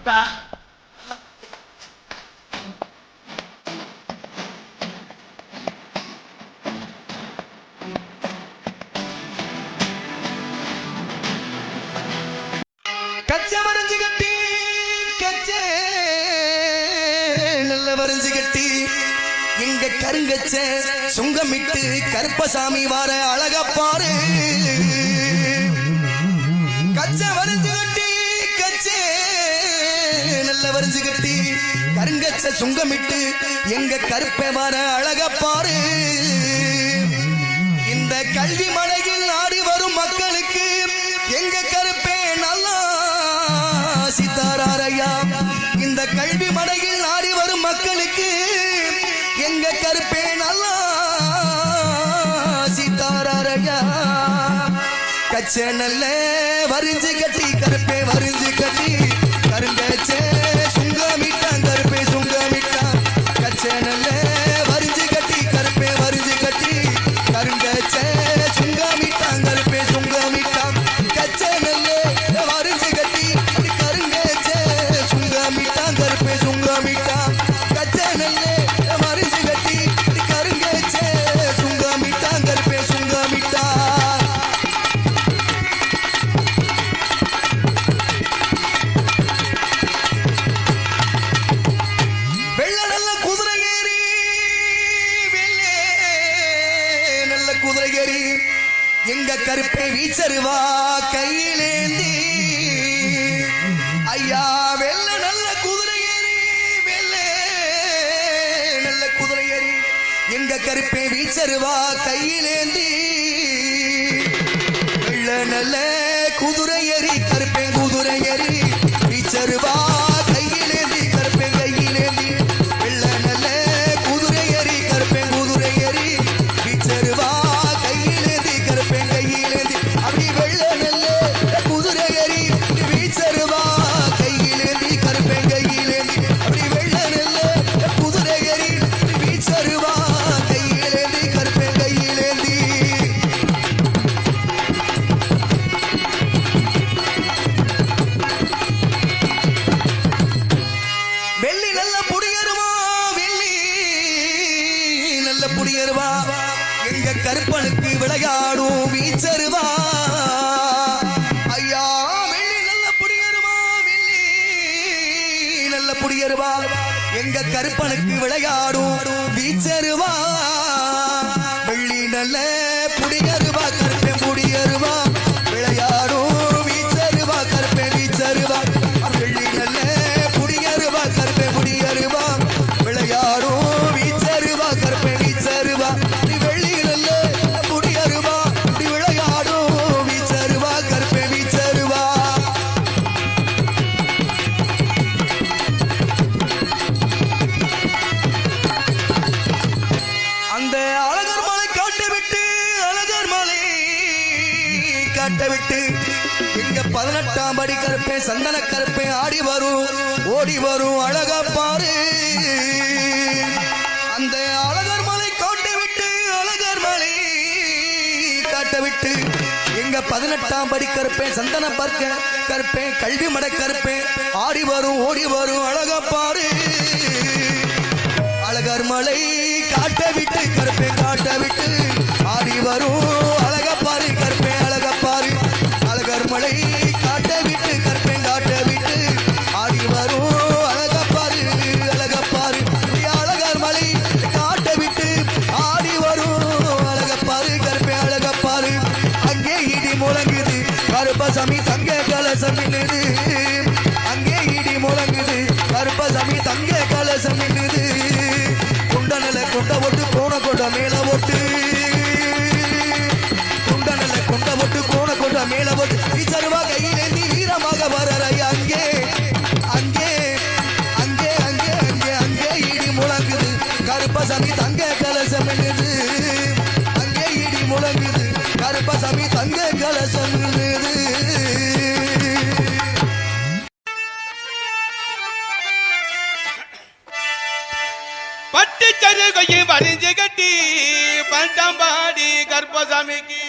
முட்டா கச்சை வரைஞ்சு கட்டி கச்சை நல்ல வரைஞ்சு கட்டி எங்க கருங்கச்ச சுங்கமிட்டு கருப்பசாமி வார அழகப்பாரு கச்சை வரைஞ்சு கட்டி கச்சை நல்ல வரைஞ்சு கட்டி கருங்கச்ச சுங்கமிட்டு எங்க கருப்பை வார அழகப்பாரு இந்த கல்வி மலையில் ஆடி வரும் மக்களுக்கு எங்க கருப்பே நல்லா சித்தாராரையா இந்த கல்வி மலையில் ஆடி வரும் மக்களுக்கு எங்க கருப்பே நல்லா சித்தாராரையா கச்சை நல்ல வரிஞ்சு கட்டி கருப்பே வரிஞ்சு கட்டி கருங்கச்சே சுங்கமிட்டான் கருப்பே சுங்கமிட்டான் கச்சை நல்ல வரிஞ்சு கட்டி கருப்பே வரிஞ்சு கட்டி கருங்கச்சே சுங்கமிட்டான் கருப்பே சுங்கமிட்டான் கச்சை நல்ல வரிஞ்சு கட்டி கருங்கச்சே சுங்கமிட்டான் கருப்பே சுங்கமிட்டான் கச்சை நல்ல வரிஞ்சு கட்டி கருங்கச்சே சுங்கமிட்டான் கருப்பே சுங்கமிட்டான் எங்க கருப்பை வீச்சருவா கையிலேந்தி ஐயா வெள்ள நல்ல குதிரை ஏறி வெள்ள நல்ல குதிரை ஏறி எங்க கருப்பை வீச்சருவா கையிலேந்தி வெள்ள நல்ல குதிரை ஏறி கருப்பை குதிரை ஏறி வீச்சருவா கையிலேந்தி கருப்பை கையிலேந்தி வெள்ள நல்ல குதிரை ஏறி கருப்பை குதிரை ஏறி வீச்சருவா அப்படி வெள்ள நல்ல குதிரை ஏறி வீச்சருவா கையிலேந்தி கருப்பேன் கையிலேந்தி அப்படி வெள்ள நல்ல குதிரை ஏறி வீச்சருவா கையிலேந்தி கருப்பேன் கையிலேந்தி வெள்ளி நல்ல புடியருவா வெள்ளி நல்ல புடியருவா எங்க கருப்பனுக்கு விளையாடும் வீச்சருவா ஐயா வெள்ளி நல்ல புடியருவா வெள்ளி நல்ல புடியருவா எங்க கருப்பனுக்கு விளையாடும் வீச்சருவா வெள்ளி நல்ல புடியருவா கருப்பேன் புடியருவா விளையாடும் வீச்சருவா கருப்பேன் வீச்சருவா வெள்ளி நல்ல புடியருவா கருப்பேன் புடியருவா விளையாடும் வீச்சருவா கருப்பேன் வீச்சருவா விட்டு எங்க 18ஆம் படி கருப்பே சந்தன கருப்பே ஆடி வரும் ஓடி வரும் அழகா பாரு அந்த அழகர் மலை காட்ட விட்டு அழகர் மலை காட்ட விட்டு எங்க 18ஆம் படி கருப்பே சந்தன பார்க்க கருப்பே கல்வி மட கருப்பே ஆடி வரும் ஓடி வரும் அழகா பாரு அழகர் மலை காட்ட விட்டு கருப்பே காட்ட விட்டு ஆடி வரும் அழகா பாரு கருப்பே அழகா பாரு அழகர் மலை காட்ட விட்டு கருப்பே காட்ட விட்டு ஆடி வரும் அழகா பாரு அழகா பாரு அழகர் மலை காட்ட விட்டு ஆடி வரும் அழகா பாரு கருப்பே அழகா பாரு அங்கே இடி முழங்குது கருப்பசாமி தங்க கலசம் நின்னுது அங்கே இடி முழங்குது கருப்பசாமி தங்க கலசம் நின்னுது குண்டனல கொண்ட ஒட்டு கோண கொண்ட மேல ஒட்டு குண்டனல கொண்ட ஒட்டு கோண கொண்ட மேல ஒட்டு வீச்சருவா கையிலேந்தி வீரமாக வரறாய் அங்கே அங்கே அங்கே அங்கே அங்கே அங்கே இடி முழங்குது கருப்பசாமி தங்க கலசம் நின்னுது அங்கே இடி முழங்குது கருப்பசாமி தங்க கலசம் நின்னுது பட்டு சருகையை வரிஞ்சு கட்டி பண்டாம்பாடி கருப்பசாமிக்கு